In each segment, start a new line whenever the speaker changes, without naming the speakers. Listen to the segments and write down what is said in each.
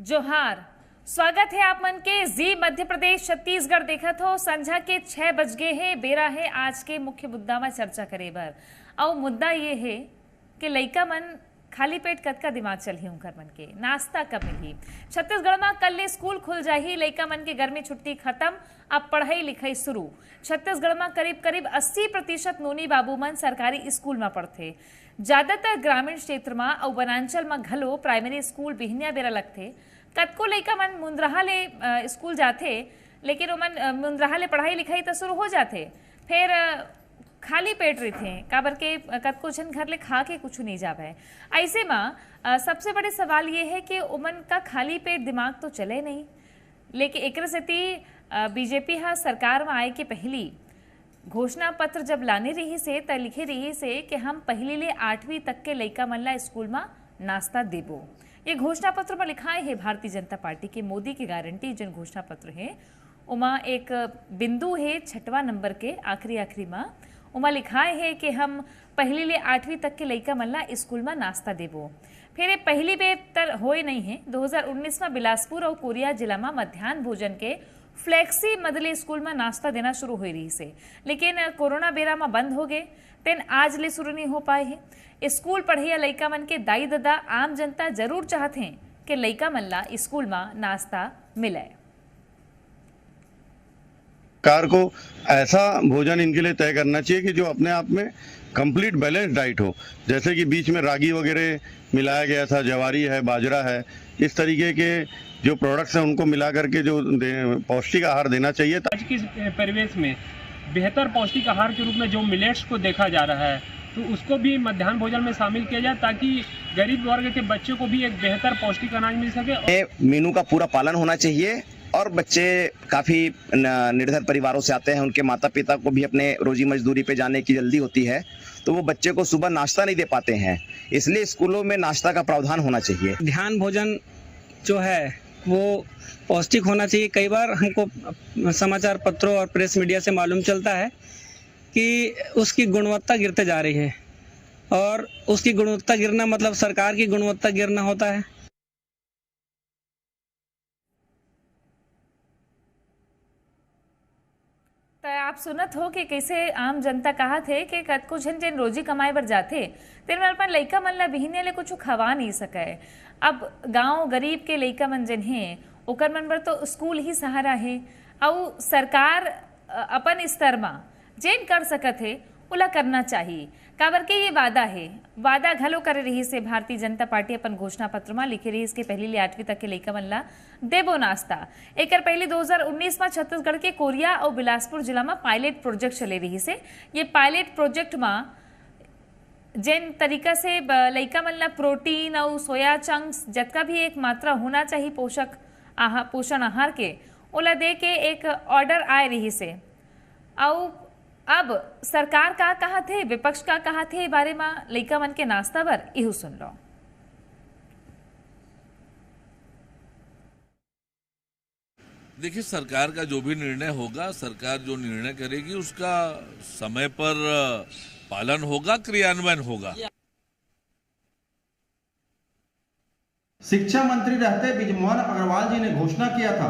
जोहार। स्वागत है आप मन के जी मध्य प्रदेश छत्तीसगढ़ देखत हो। संझा के 6 बज गए है। बेरा है आज के मुख्य मुद्दा में चर्चा करे बर। और मुद्दा ये है कि लइका मन खाली पेट कतका दिमाग चलही उनकर मन के नाश्ता कब मिलही। छत्तीसगढ़ में कल ले स्कूल खुल जाही। लइका मन के गर्मी छुट्टी खत्म, अब पढ़ाई लिखाई शुरू। छत्तीसगढ़ में करीब करीब 80% नोनी बाबू मन सरकारी स्कूल में पढ़ते। ज्यादातर ग्रामीण क्षेत्र में और वनांचल में घलो प्राइमरी स्कूल बिहनिया बेरा लगते। कतको लइका मन मुंदरहा ले स्कूल जाते, लेकिन ओमन मुंदरहा ले पढ़ाई लिखाई तो शुरू हो जाते, फिर खाली पेट रहते काबर के कतको जन घर ले खा के कुछ नहीं जावे। ऐसे में सबसे बड़े सवाल ये है कि ओमन का खाली पेट दिमाग तो चले नहीं। लेकिन एक सेती बीजेपी हा सरकार में आए के पहली घोषणा पत्र जब लाने रही से त लिखे रही से कि हम पहली ले 8वीं तक के लइका मन ला स्कूल में नाश्ता देबो। ये घोषणा पत्र में लिखाए है भारतीय जनता पार्टी के मोदी की गारंटी जन घोषणा पत्र है। उमा एक बिंदु है 6वां नंबर के आखिरी में उमा लिखाए है कि हम पहली ले 8वीं तक के लइका मन ला स्कूल में नाश्ता देबो। फिर ये पहली बेर तर होए नहीं है। 2019 में बिलासपुर और कोरिया जिला में मध्यान्ह भोजन के फ्लेक्सी मदले स्कूल में नाश्ता देना शुरू हो रही से, लेकिन कोरोना बेरा में बंद हो गए। तेन आज ले शुरू नहीं हो पाए हैं। स्कूल पढ़िया लइका मन के दाई दादा आम जनता जरूर चाहते हैं कि लइका मन ला स्कूल में नाश्ता मिले।
सरकार को ऐसा भोजन इनके लिए तय करना चाहिए कि जो अपने आप में कंप्लीट बैलेंस डाइट हो। जैसे कि बीच में रागी वगैरह मिलाया गया था, ज्वारी है, बाजरा है, इस तरीके के जो प्रोडक्ट्स हैं उनको मिला करके जो पौष्टिक आहार देना चाहिए।
आज के परिवेश में बेहतर पौष्टिक आहार के रूप में जो मिलेट्स को देखा जा रहा है, तो उसको भी मध्याह्न भोजन में शामिल किया जाए ताकि गरीब वर्ग के बच्चों को भी एक बेहतर पौष्टिक अनाज मिल सके।
मेनू का पूरा पालन होना चाहिए। और बच्चे काफ़ी निर्धन परिवारों से आते हैं, उनके माता पिता को भी अपने रोजी मजदूरी पे जाने की जल्दी होती है, तो वो बच्चे को सुबह नाश्ता नहीं दे पाते हैं। इसलिए स्कूलों में नाश्ता का प्रावधान होना चाहिए।
ध्यान भोजन जो है वो पौष्टिक होना चाहिए। कई बार हमको समाचार पत्रों और प्रेस मीडिया से मालूम चलता है कि उसकी गुणवत्ता गिरते जा रही है, और उसकी गुणवत्ता गिरना मतलब सरकार की गुणवत्ता गिरना होता है।
तो आप सुनत हो कि कैसे आम जनता कहा थे कि कतको झन जन रोजी कमाए बर जाते तेन में अपन लइका मन ला बिहने ले कुछ खवा नहीं सके। अब गांव गरीब के लइका मन जन है ओकर मन बर तो स्कूल ही सहारा है। और सरकार अपन स्तर में जेन कर सकत है उला करना चाहिए। काबर के ये वादा है, वादा घलो करे रही से भारतीय जनता पार्टी अपन घोषणा पत्र में लिखे रही इसके पहली ले 8वीं तक के लइका मन ला देबो नाश्ता। एक पहले 2019 में छत्तीसगढ़ के कोरिया और बिलासपुर जिला में पायलट प्रोजेक्ट चले रही से। ये पायलट प्रोजेक्ट में जिन तरीका से लइका मन ला प्रोटीन और सोया चंक्स जतका भी एक मात्रा होना चाहिए पोषण आहार के ओला दे के एक ऑर्डर आए रही से। और अब सरकार का कहा थे, विपक्ष का कहा थे बारे में लइका मन के नाश्ता बर इहू सुन लो।
देखिए, सरकार का जो भी निर्णय होगा, सरकार जो निर्णय करेगी उसका समय पर पालन होगा, क्रियान्वयन होगा।
शिक्षा मंत्री रहते बिजमोहन अग्रवाल जी ने घोषणा किया था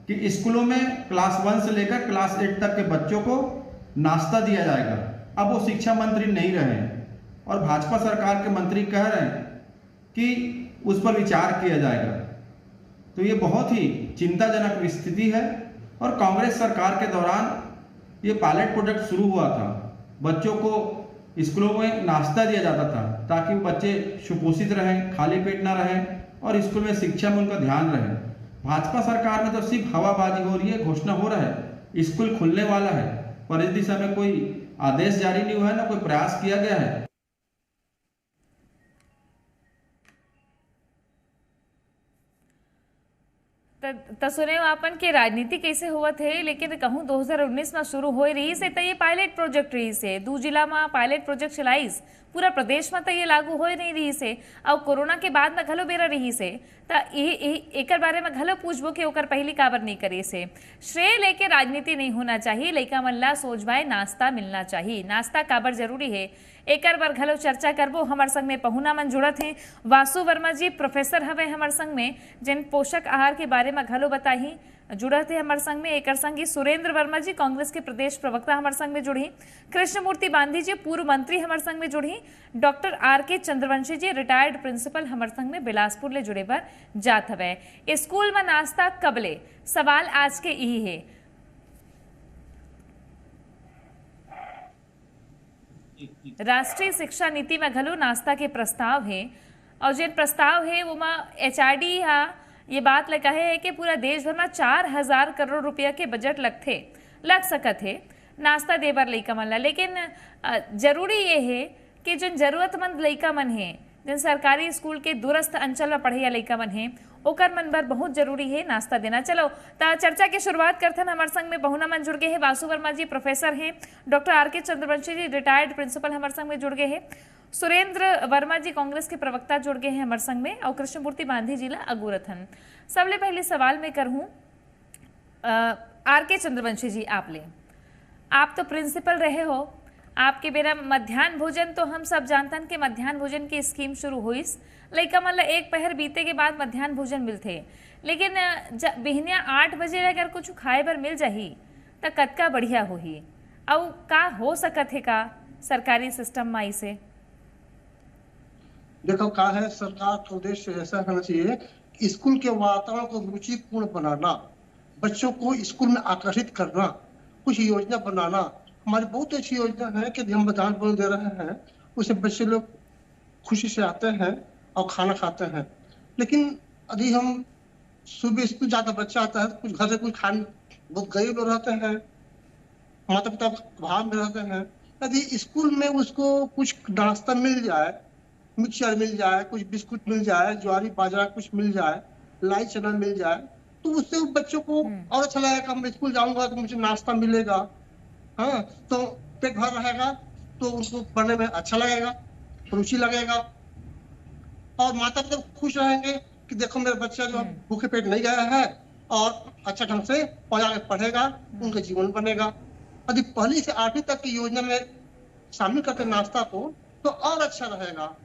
कि स्कूलों में क्लास 1 से लेकर क्लास 8 तक के बच्चों को नाश्ता दिया जाएगा। अब वो शिक्षा मंत्री नहीं रहे और भाजपा सरकार के मंत्री कह रहे हैं कि उस पर विचार किया जाएगा। तो ये बहुत ही चिंताजनक स्थिति है। और कांग्रेस सरकार के दौरान ये पायलट प्रोजेक्ट शुरू हुआ था। बच्चों को स्कूलों में नाश्ता दिया जाता था ताकि बच्चे सुपोषित रहें, खाली पेट ना रहें और स्कूल में शिक्षा में उनका ध्यान रहे। भाजपा सरकार में तो सिर्फ हवाबाजी हो रही है, घोषणा हो रहा है, स्कूल खुलने वाला है, पर इस दिशा में कोई आदेश जारी नहीं हुआ है, ना कोई प्रयास किया गया है।
तो सुने आपन के राजनीति कैसे हुआ थे। लेकिन कहूँ 2019 में शुरू हो रही से तो ये पायलट प्रोजेक्ट रही से 2 जिला में पायलट प्रोजेक्ट चलाईस। पूरा प्रदेश में तो ये लागू हो नहीं रही से और कोरोना के बाद में घलो बेरा रही से एकर बारे में घलो पूछबो कि ओकर पहली काबर नहीं करे से। श्रेय लेके राजनीति नहीं होना चाहिए, लइका मन ला सोचवाए नाश्ता मिलना चाहिए। नाश्ता काबर जरूरी है एकर बार घलो चर्चा करबो। हमार संग में पहुना मन जुड़त हैं। वासु वर्मा जी प्रोफेसर हवे हमार संग में, जिन पोषक आहार के बारे में घलो बताही जुड़त है हमार संग में। एकर संगी सुरेंद्र वर्मा जी कांग्रेस के प्रदेश प्रवक्ता हमार संग में जुड़ी। कृष्णमूर्ति बांधी जी पूर्व मंत्री हमार संग में जुड़ी। Doctor R K. Chandravanshi ji retired principal हमार संग में बिलासपुर ले जुड़े बर जात हवे। स्कूल में नाश्ता कबले, सवाल आज के यही है। राष्ट्रीय शिक्षा नीति में घलो नाश्ता के प्रस्ताव है और जिन प्रस्ताव है वो में एचआरडी ये बात लगा है कि पूरा देश भर में 4000 करोड़ रुपया के बजट लग सकत है नाश्ता देबर लइका मन ला। लेकिन जरूरी ये है कि जिन जरूरतमंद लइका मन है, जिन सरकारी स्कूल के दूरस्थ अंचल में पढ़े लइका मन है, ओकर मन बर बहुत जरूरी है नाश्ता देना। चलो ता चर्चा की शुरुआत करते हैं। हमारे संग में बहुना मन जुड़ गए हैं। वासु वर्मा जी प्रोफेसर हैं, doctor R K. Chandravanshi ji retired principal हमारे संग में जुड़ गए हैं। सुरेंद्र वर्मा जी कांग्रेस के प्रवक्ता जुड़ गए हैं हमारे संग में और कृष्णमूर्ति बांधी जी ला अगुरथन। सबले पहले सवाल मैं करूं आर.के. चंद्रवंशी जी, आप तो प्रिंसिपल रहे हो, आपके बिना मध्याह्न भोजन तो हम सब जानते हैं कि मध्याह्न भोजन की स्कीम शुरू हुई, लइका मतलब एक पहर बीते के बाद मध्याह्न भोजन मिलते, लेकिन बिहनिया 8 बजे अगर कुछ खाए बर मिल जाही तो कतका बढ़िया होही। और का हो सकत है का सरकारी सिस्टम में इसे?
देखो का है, सरकार का उद्देश्य ऐसा होना चाहिए कि स्कूल के वातावरण को रुचिपूर्ण बनाना, बच्चों को स्कूल में आकर्षित करना, कुछ योजना बनाना। हमारी बहुत अच्छी योजना है कि हम मध्याह्न भोजन दे रहे हैं, उससे बच्चे लोग खुशी से आते हैं और खाना खाते हैं। लेकिन यदि हम सुबह स्कूल जाता बच्चा आता है तो कुछ घर से कुछ खाने, बहुत गरीब लोग रहते हैं, माता पिता अभाव में रहते हैं, यदि स्कूल में उसको कुछ नाश्ता मिल जाए, मिक्सचर मिल जाए, कुछ बिस्कुट मिल जाए, ज्वारी बाजरा कुछ मिल जाए, लाई चना मिल जाए, तो उससे बच्चों को और अच्छा लगेगा। मैं स्कूल जाऊंगा तो मुझे नाश्ता मिलेगा, हाँ, तो पेट भर रहेगा, तो उनको पढ़ने में अच्छा लगेगा, रुचि लगेगा और माता पिता खुश रहेंगे कि देखो मेरा बच्चा जो भूखे पेट नहीं गया है और अच्छा ढंग से पढ़ेगा, उनका जीवन बनेगा। यदि पहली से 8वीं तक की योजना में शामिल करते नाश्ता को तो और अच्छा रहेगा।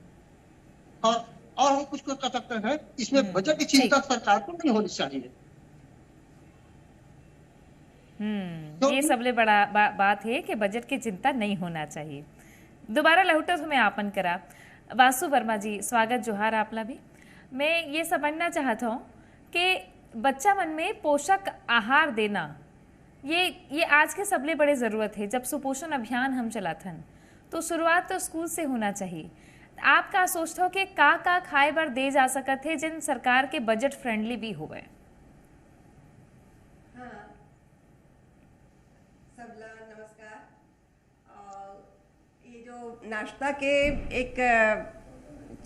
और हम कुछ कर सकते हैं, इसमें बजट की चिंता सरकार को नहीं होनी चाहिए।
तो ये सबले बड़ा बात है कि बजट की चिंता नहीं होना चाहिए। दोबारा लौटो तो मैं आपन करा। वासु वर्मा जी स्वागत, जोहार आपला भी। मैं ये समझना चाहता हूँ कि बच्चा मन में पोषक आहार देना ये आज के सबले बड़े ज़रूरत है। जब सुपोषण अभियान हम चलाते हैं तो शुरुआत तो स्कूल से होना चाहिए। आप का सोचते हो कि का खाए बर दे जा सकत है जिन सरकार के बजट फ्रेंडली भी हो गए?
हाँ, सबला नमस्कार। ये जो नाश्ता के एक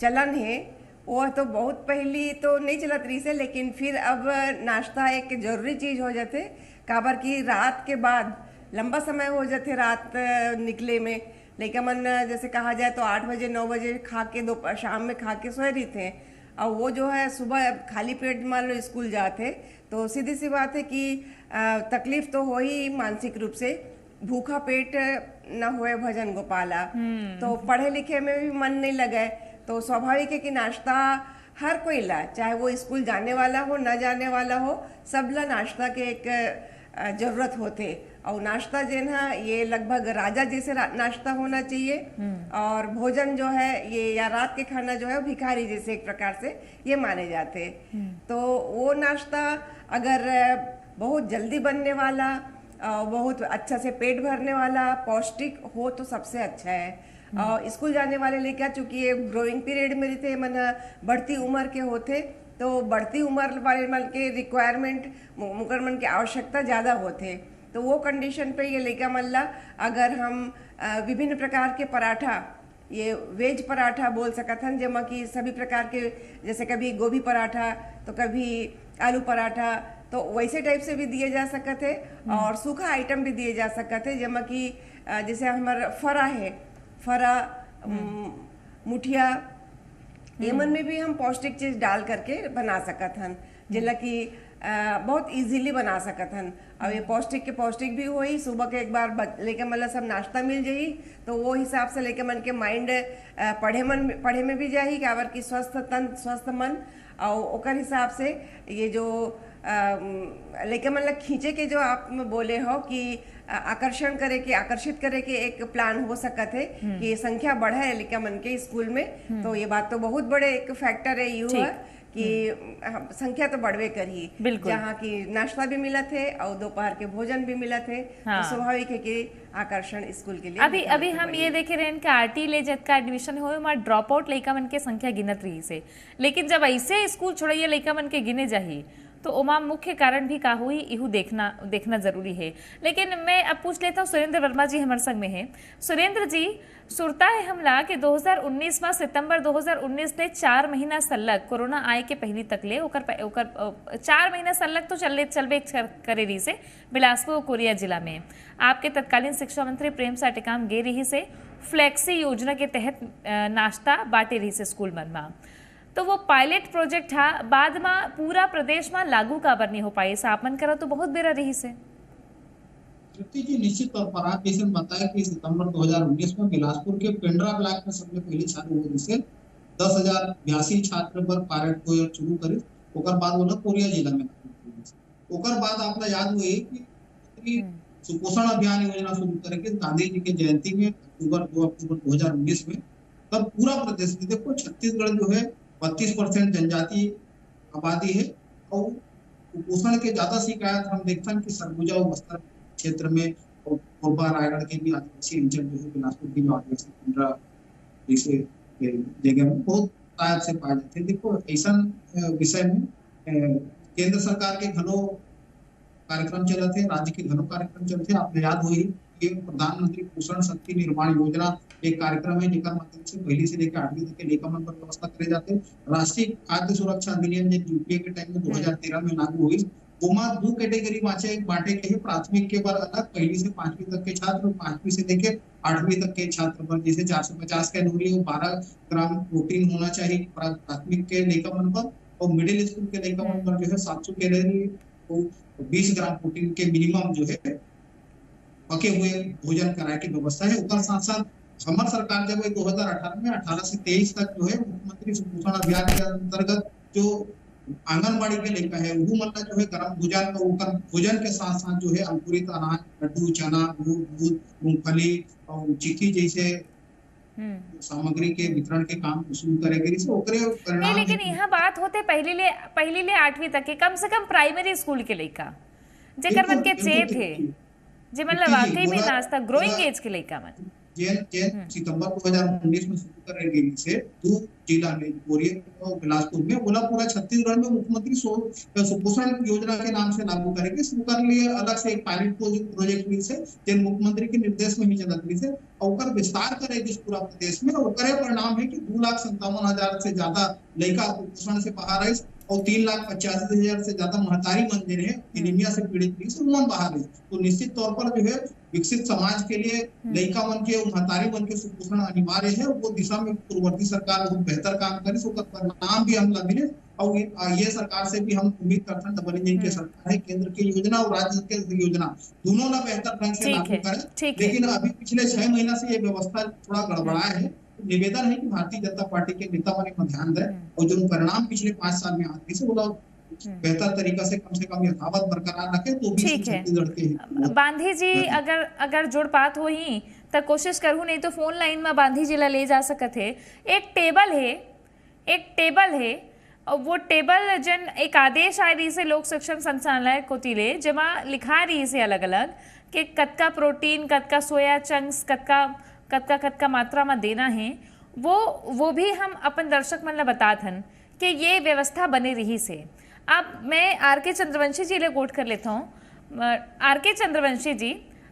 चलन है वो तो बहुत पहली तो नहीं चलत रही से, लेकिन फिर अब नाश्ता एक जरूरी चीज़ हो जाते। काबर की रात के बाद लंबा समय हो जाते रात निकले में, लेकिन मन जैसे कहा जाए तो 8 बजे 9 बजे खा के दोपहर शाम में खा के सोए रही थे, और वो जो है सुबह खाली पेट मान लो स्कूल जाते तो सीधी सी बात है कि तकलीफ तो हो ही मानसिक रूप से। भूखा पेट न होए भजन गोपाला, तो पढ़े लिखे में भी मन नहीं लगे, तो स्वाभाविक है कि नाश्ता हर कोई ला, चाहे वो स्कूल जाने वाला हो न जाने वाला हो, सब ला नाश्ता के एक जरूरत होते। और नाश्ता जो है ये लगभग राजा जैसे नाश्ता होना चाहिए, और भोजन जो है ये या रात के खाना जो है भिखारी जैसे एक प्रकार से ये माने जाते। तो वो नाश्ता अगर बहुत जल्दी बनने वाला, बहुत अच्छा से पेट भरने वाला, पौष्टिक हो तो सबसे अच्छा है। और स्कूल जाने वाले लेकर चूंकि ये ग्रोइंग पीरियड में रहते मन बढ़ती उम्र के होते, तो बढ़ती उम्र वाले मन के रिक्वायरमेंट मुकर मन की आवश्यकता ज़्यादा होते, तो वो कंडीशन पे ये लेकर मल्ला अगर हम विभिन्न प्रकार के पराठा, ये वेज पराठा बोल सकते हैं, जमा कि सभी प्रकार के, जैसे कभी गोभी पराठा तो कभी आलू पराठा, तो वैसे टाइप से भी दिए जा सकते, और सूखा आइटम भी दिए जा सकते, जमा कि जैसे हमारा फरा है, फरा मुठिया एमन में भी हम पौष्टिक चीज डाल करके बना सकत हन, जिला कि बहुत इजीली बना सकत हन। अब ये पौष्टिक के पौष्टिक भी होई, सुबह के एक बार लेके मतलब सब नाश्ता मिल जाई, तो वो हिसाब से लेके मन के माइंड पढ़े में भी जाही, काबर की स्वस्थ तन स्वस्थ मन, और ओकर हिसाब से ये जो लेके मतलब खींचे के जो आप बोले हो कि आकर्षित करे के एक प्लान हो सकत है कि संख्या बढ़े लेके मन के स्कूल में, तो ये बात तो बहुत बड़े एक फैक्टर है यू है कि संख्या तो बढ़वे करी, जहाँ की नाश्ता भी मिला थे और दोपहर के भोजन भी मिला थे। हाँ। तो स्वाभाविक है कि आकर्षण स्कूल के लिए अभी हम ये देखे रहे कि आरटी ले जब का एडमिशन हो वहाँ ड्रॉप आउट लड़का मन के संख्या गिनत रही से, लेकिन जब ऐसे स्कूल छोड़िए लड़का मन के गिने जाही तो ओमा मुख्य कारण भी का हुई इहू देखना जरूरी है। लेकिन मैं अब पूछ लेता हूँ, सुरेंद्र वर्मा जी हमारे संग में है। सुरेंद्र जी, सुरता है हमला कि 2019 में सितंबर 2019 ले 4 महीना सलग कोरोना आए के पहली तक ले ओकर 4 महीना सलग तो चलबे करे रही से बिलासपुर कोरिया जिला में आपके तत्कालीन शिक्षा मंत्री प्रेम सा टेकाम गे रही से फ्लेक्सी योजना के तहत नाश्ता बांटे रही से स्कूल मन में, तो वो पायलट प्रोजेक्ट था बाद में पूरा प्रदेश में लागू काबर नहीं हो पाई, सापन करा तो बहुत बेरा रही से।
जी निश्चित तौर पर आप जैसे बताया कि सितंबर 2019 में बिलासपुर के पिंडरा ब्लॉक में सबसे पहले चालू हुई, जिससे 10,082 छात्र पर पायलट प्रोजेक्ट शुरू करे, ओकर बाद वो कोरिया जिला में ओकर बाद आपला याद हुई कि सुपोषण अभियान योजना शुरू करके गांधी जी की जयंती में 2 अक्टूबर 2019 में, तब पूरा प्रदेश में देखो छत्तीसगढ़ जो है 32% जनजाति आबादी है और कुपोषण के ज्यादा शिकायत हम देखते हैं कि सरगुजा और बस्तर क्षेत्र में और कोरबा रायगढ़ के भी आदिवासी अंचल जो है बिलासपुर की जो आदिवासी पिंडरा जैसे जगह में बहुत तायद से पाए जाते हैं। देखो ऐसा विषय में केंद्र सरकार के घनों कार्यक्रम चले थे, राज्य के घनों कार्यक्रम चलते, आपने याद हुई कि प्रधानमंत्री पोषण शक्ति निर्माण योजना एक कार्यक्रम है जिसका माध्यम से पहली से लेकर 8वीं तक के लेखामन पर व्यवस्था करे जाते हैं। राष्ट्रीय खाद्य सुरक्षा अधिनियम जो यूपीए के टाइम में 2013 में लागू हुई, वो 2 कैटेगरी माचे एक बांटे के है, प्राथमिक के बाद अलग, पहली से 5वीं तक के छात्र, 5वीं से लेकर 8वीं तक के छात्र पर जैसे 450 कैलोरी और 12 ग्राम प्रोटीन होना चाहिए प्राथमिक के लेखामन पर, और मिडिल स्कूल के लेखामन पर जो है 700 कैलोरी और 20 ग्राम प्रोटीन के मिनिमम जो है पके हुए भोजन कराए की व्यवस्था है। उसका साथ साथ हमारी सरकार जब 2018 में 18 से 23 तक जो है मुख्यमंत्री सुपोषण अभियान के अंतर्गत जो आंगनबाड़ी के लेकर है वो मतलब जो है गर्म भोजन का ऊपर भोजन के साथ साथ जो है अंकुरित अनाज, लड्डू, चना, दूध, मूंगफली और चिक्की जैसे सामग्री के वितरण के काम शुरू करेगी।
नहीं, लेकिन यहाँ बात होते पहली ले 8वीं तक के कम से कम प्राइमरी स्कूल के लड़का जेकर मन के चेत है जे मतलब वाकई में नाश्ता ग्रोइंग एज के लड़का मन
सितंबर 2019 में शुरू करे गई से 2 जिला में कोरिया और बिलासपुर में बोला पूरा छत्तीसगढ़ में मुख्यमंत्री सुपोषण योजना के नाम से लागू करेंगे। उसके लिए अलग से एक पायलट प्रोजेक्ट भी से जिन मुख्यमंत्री के निर्देश में ही चलत रही से और विस्तार करेगी पूरा प्रदेश में, और परिणाम है कि 2,57,000 से ज्यादा लड़का कुपोषण से बाहर है और 3,85,000 से ज्यादा महतारी मंदिर है एनीमिया से पीड़ित उमन बाहर है। तो निश्चित तौर पर जो है विकसित समाज के लिए लड़का मन के महतारी मन के सुपोषण अनिवार्य है, वो दिशा में पूर्ववर्ती सरकार बहुत बेहतर काम करे, उसका परिणाम भी हम मिले और ये सरकार से भी हम उम्मीद करते हैं डबल इंजन की सरकार है, केंद्र की योजना और राज्य की योजना दोनों ना बेहतर ढंग से लागू करें। लेकिन अभी पिछले 6 महीना से ये व्यवस्था थोड़ा गड़बड़ा है। निवेदन है कि भारतीय जनता पार्टी के नेता मन ध्यान दें और जो परिणाम पिछले 5 साल में आते से वो बेहतर तरीका से कम यथावत बरकरार रखे तो भी छत्तीसगढ़ के
बांधी जी अगर जोड़ बात हो ही तो कोशिश करूँ, नहीं तो फोन लाइन में बांधी जी ला ले जा सकत है। एक टेबल है और वो टेबल जन एक आदेश आ रही से लोक शिक्षण संचालनालय कोतिले जमा लिखा रही से अलग अलग कि कतका प्रोटीन, कतका सोया चंक्स, कतका मात्रा में देना है, वो भी हम अपन दर्शक मन ला बतात हन कि ये व्यवस्था बने रही से। अब मैं आर.के. चंद्रवंशी जी ले कोट कर लेता हूँ। आर.के. चंद्रवंशी जी,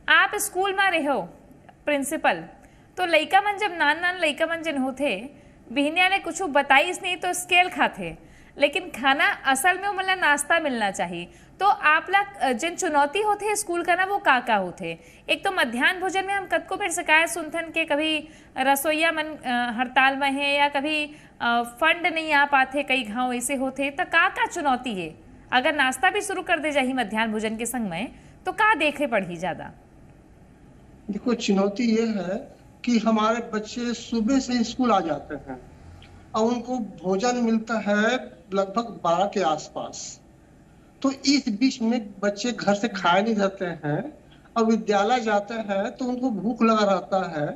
आप स्कूल में रहो प्रिंसिपल, तो लइका मन जब नान लइका मन जन होते बिहनिया ने कुछ बताइस नहीं तो स्केल खाते, लेकिन खाना असल में मतलब नाश्ता मिलना चाहिए। तो आप ला जिन चुनौती होते हैं स्कूल का ना वो का होते। एक तो मध्याह्न भोजन में हम कतको फिर शिकायत सुनथन के कभी रसोईया मन हड़ताल में है या कभी फंड नहीं आ पाते, कई घाव ऐसे होते। तो का चुनौती है अगर नाश्ता भी शुरू कर दे जाही मध्याह्न भोजन के संग में तो का देखे पड़ी ज्यादा?
देखो चुनौती ये है कि हमारे बच्चे सुबह से स्कूल आ जाते हैं और उनको भोजन मिलता है लगभग 12 के आसपास। तो इस बीच में बच्चे घर से खाए नहीं रहते हैं और विद्यालय जाते हैं तो उनको भूख लगा रहता है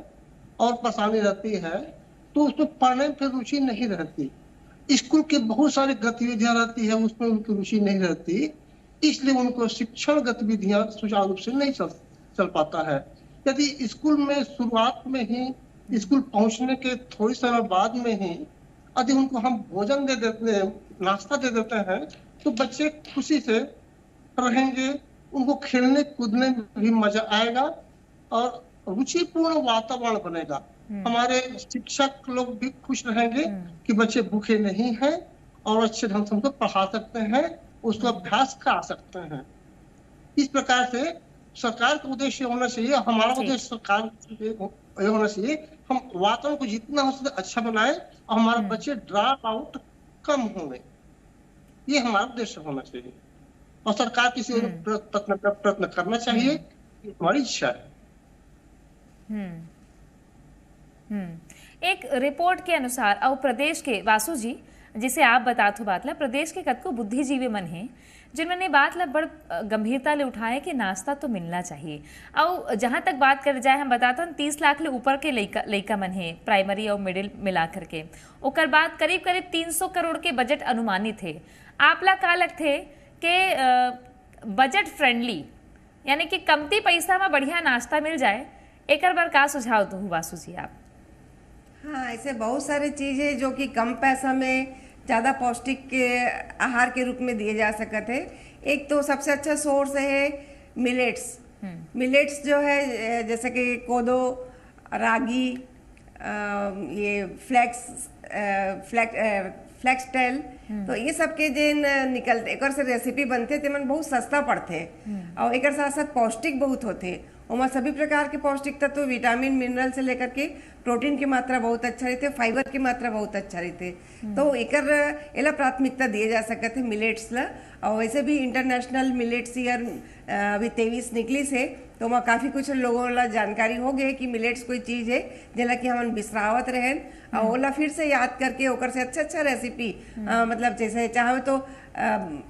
और परेशानी रहती है, तो उसमें पढ़ने में फिर रुचि नहीं रहती। स्कूल की बहुत सारी गतिविधियां रहती है उसमें उनकी रुचि नहीं रहती, इसलिए उनको शिक्षण गतिविधियां सुचारू रूप से नहीं चल पाता है। यदि स्कूल में शुरुआत में ही, स्कूल पहुंचने के थोड़ी समय बाद में ही यदि उनको हम भोजन दे देते हैं, नाश्ता दे देते हैं, तो बच्चे खुशी से रहेंगे, उनको खेलने कूदने में भी मजा आएगा और रुचिपूर्ण वातावरण बनेगा। हमारे शिक्षक लोग भी खुश रहेंगे कि बच्चे भूखे नहीं हैं और अच्छे ढंग से उनको पढ़ा सकते हैं, उसको अभ्यास करा सकते हैं। इस प्रकार से सरकार का उद्देश्य होना चाहिए, हमारा उद्देश्य सरकार ये होना चाहिए, हम वातावरण को जितना हो सके अच्छा बनाए और हमारे बच्चे ड्रॉप आउट कम होंगे, ये हमारा उद्देश्य होना चाहिए और सरकार किसी प्रयत्न करना चाहिए, हमारी इच्छा है।
एक रिपोर्ट के अनुसार और प्रदेश के वासु जी जिसे आप बताते हो बात ला, प्रदेश के कतको बुद्धिजीवी मन है जिन्होंने बात ला बड़ गंभीरता ले उठाए कि नाश्ता तो मिलना चाहिए। और जहाँ तक बात कर जाए हम बताते हैं 30 लाख ले ऊपर के लइका मन है प्राइमरी और मिडिल मिला करके, ओकर बाद करीब 300 करोड़ के बजट अनुमानित है। आप ला का लगते कि बजट फ्रेंडली यानी कि कमती पैसा में बढ़िया नाश्ता मिल जाए, एक बार का सुझाव दो वासु जी आप?
हाँ, ऐसे बहुत सारे चीज़ें जो कि कम पैसा में ज़्यादा पौष्टिक के आहार के रूप में दिए जा सकते हैं। एक तो सबसे अच्छा सोर्स है मिलेट्स। मिलेट्स जो है जैसे कि कोदो, रागी, ये फ्लैक्सटेल, तो ये सब के जिन निकलते एक से रेसिपी बनते थे मन बहुत सस्ता पड़ते और एक साथ साथ पौष्टिक बहुत होते। उनमें सभी प्रकार के पौष्टिक तत्व, विटामिन, मिनरल से लेकर के प्रोटीन की मात्रा बहुत अच्छा रहते, फाइबर की मात्रा बहुत अच्छा रहते। तो एकर एला प्राथमिकता दिए जा सकते मिलेट्स ला। और वैसे भी इंटरनेशनल मिलेट्स ईयर अभी 23 निकली से, तो वहाँ काफ़ी कुछ लोगों ला जानकारी हो गए कि मिलेट्स कोई चीज़ है जिला कि हम बिसरावत रहें और ओला फिर से याद करके ओकर से अच्छा रेसिपी मतलब जैसे चाहे तो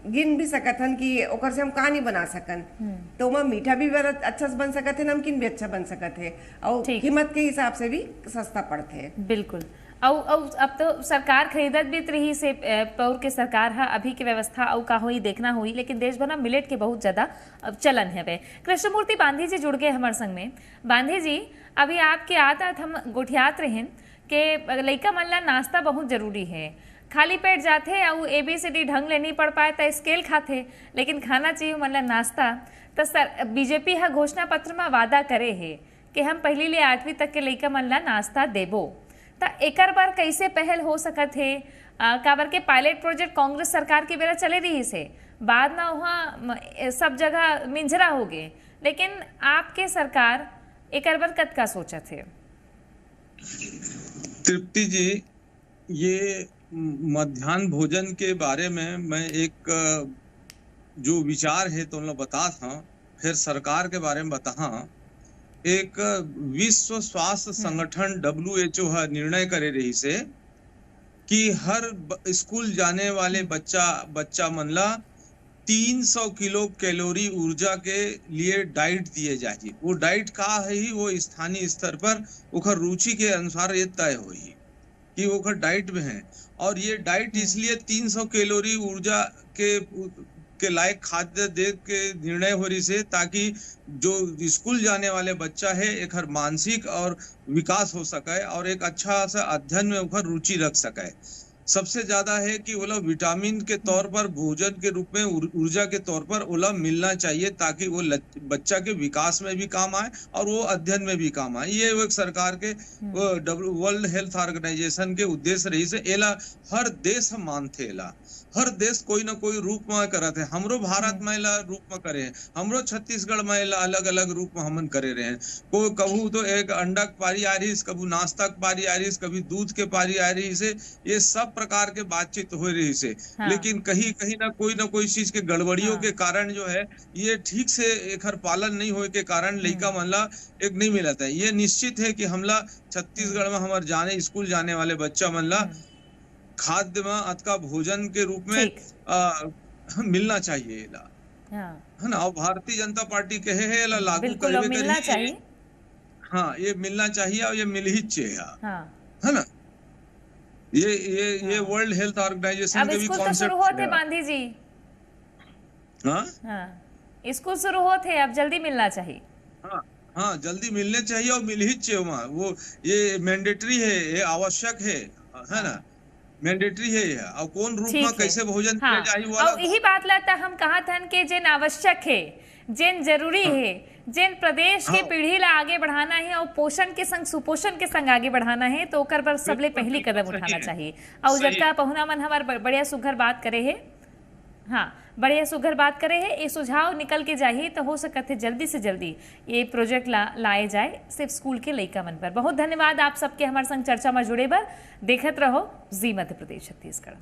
गिन भी सकथन कि ओकर से हम का नहीं बना सकन, तो वहाँ मीठा भी अच्छा से बन सकते, नमकीन भी अच्छा बन सकते और कीमत के हिसाब से भी सस्ता पड़ते हैं।
बिल्कुल। और अब तो सरकार खरीदत भी रही से पौर के सरकार है अभी की व्यवस्था और का हुई देखना हुई, लेकिन देश भर में मिलेट के बहुत ज्यादा चलन है। वे कृष्णमूर्ति बांधी जी जुड़ गए हमारे संग में। बांधी जी, अभी आपके आदत हम गोठियात रहें कि लइका मन ला नाश्ता बहुत जरूरी है, खाली पेट जाते और ABCD ढंग ले नहीं पढ़ पाए तो स्केल खाते, लेकिन खाना चाहिए मन ला नाश्ता। तो सर बीजेपी है घोषणा पत्र में वादा करे है कि हम पहली ले 8वीं तक के लइका मन ला नाश्ता देबो, तो एकर बार कैसे पहल हो सकत है? काबर के पायलट प्रोजेक्ट कांग्रेस सरकार की बेरा चले रही से, बाद में वहाँ सब जगह मिंजरा हो गए, लेकिन आपके सरकार एकर बार कत का सोचत है?
तृप्ति जी, ये मध्याह्न भोजन के बारे में मैं एक जो विचार है तो उन्हें बता था, फिर सरकार के बारे में बता। एक विश्व स्वास्थ्य संगठन WHO है निर्णय करे रही से कि हर स्कूल जाने वाले बच्चा मन ला 300 किलो कैलोरी ऊर्जा के लिए डाइट दिए जाए। वो डाइट का है ही वो स्थानीय स्तर पर उखर रुचि के अनुसार ये तय हुई कि वो डाइट में है, और ये डाइट इसलिए 300 कैलोरी ऊर्जा के लायक खाद्य दे के निर्णय हो रही से ताकि जो स्कूल जाने वाले बच्चा है एक हर मानसिक और विकास हो सके और एक अच्छा सा अध्ययन में उखर रुचि रख सके। सबसे ज्यादा है कि ओला विटामिन के तौर पर भोजन के रूप में ऊर्जा के तौर पर ओला मिलना चाहिए ताकि वो बच्चा के विकास में भी काम आए और वो अध्ययन में भी काम आए। ये एक सरकार के वर्ल्ड हेल्थ ऑर्गेनाइजेशन के उद्देश्य रही से एला हर देश मानते एला। हर देश कोई ना कोई रूप में करत है। हमरो भारत में ला रूप में करे हैं, हमरो छत्तीसगढ़ में ला अलग अलग रूप में हमन करे रहे हैं। कोई कभू तो एक अंडा के पारी आ रही, कभी नाश्ता के पारी आ रही, कभी दूध के पारी आ रही से, ये सब प्रकार के बातचीत हो रही से। लेकिन कहीं कहीं ना कोई चीज के गड़बड़ियों के कारण जो है ये ठीक से एक पालन नहीं होए के कारण लड़का मन ला एक नहीं मिलता है। ये निश्चित है कि हमला छत्तीसगढ़ में हमारे जाने स्कूल जाने वाले बच्चा मन ला खाद्य में अथवा भोजन के रूप में मिलना चाहिए ला, है ना। और भारतीय जनता पार्टी कहे है ला लागू करवे
मिलना चाहिए।
हाँ, ये मिलना चाहिए और ये मिल ही चाहिए, है ना। ये वर्ल्ड हेल्थ ऑर्गेनाइजेशन के भी
कॉन्सेप्ट होते बांधी जी। स्कूल शुरू होते अब जल्दी मिलना चाहिए।
हाँ, जल्दी मिलने चाहिए और मिल ही चाहिए वहाँ। वो ये मैंडेटरी है, ये आवश्यक है ना, मैंडेटरी है। और कौन रूप में कैसे भोजन किया जाए वाला
यही बात लाता हम कहा था कि जिन आवश्यक है, जिन जरूरी है, जिन प्रदेश के पीढ़ी ला आगे बढ़ाना है और पोषण के संग सुपोषण के संग आगे बढ़ाना है तो ओकर पर सबले पहली कदम उठाना चाहिए। और जबका पहुना मन हमार बढ़िया सुघर बात करे है, बढ़िया सुघर बात करे है, ये सुझाव निकल के जाइए तो हो सकते जल्दी से जल्दी ये प्रोजेक्ट लाए जाए सिर्फ स्कूल के लइका मन पर। बहुत धन्यवाद आप सबके हमारे संग चर्चा में जुड़े बर। देखत रहो जी मध्य प्रदेश छत्तीसगढ़।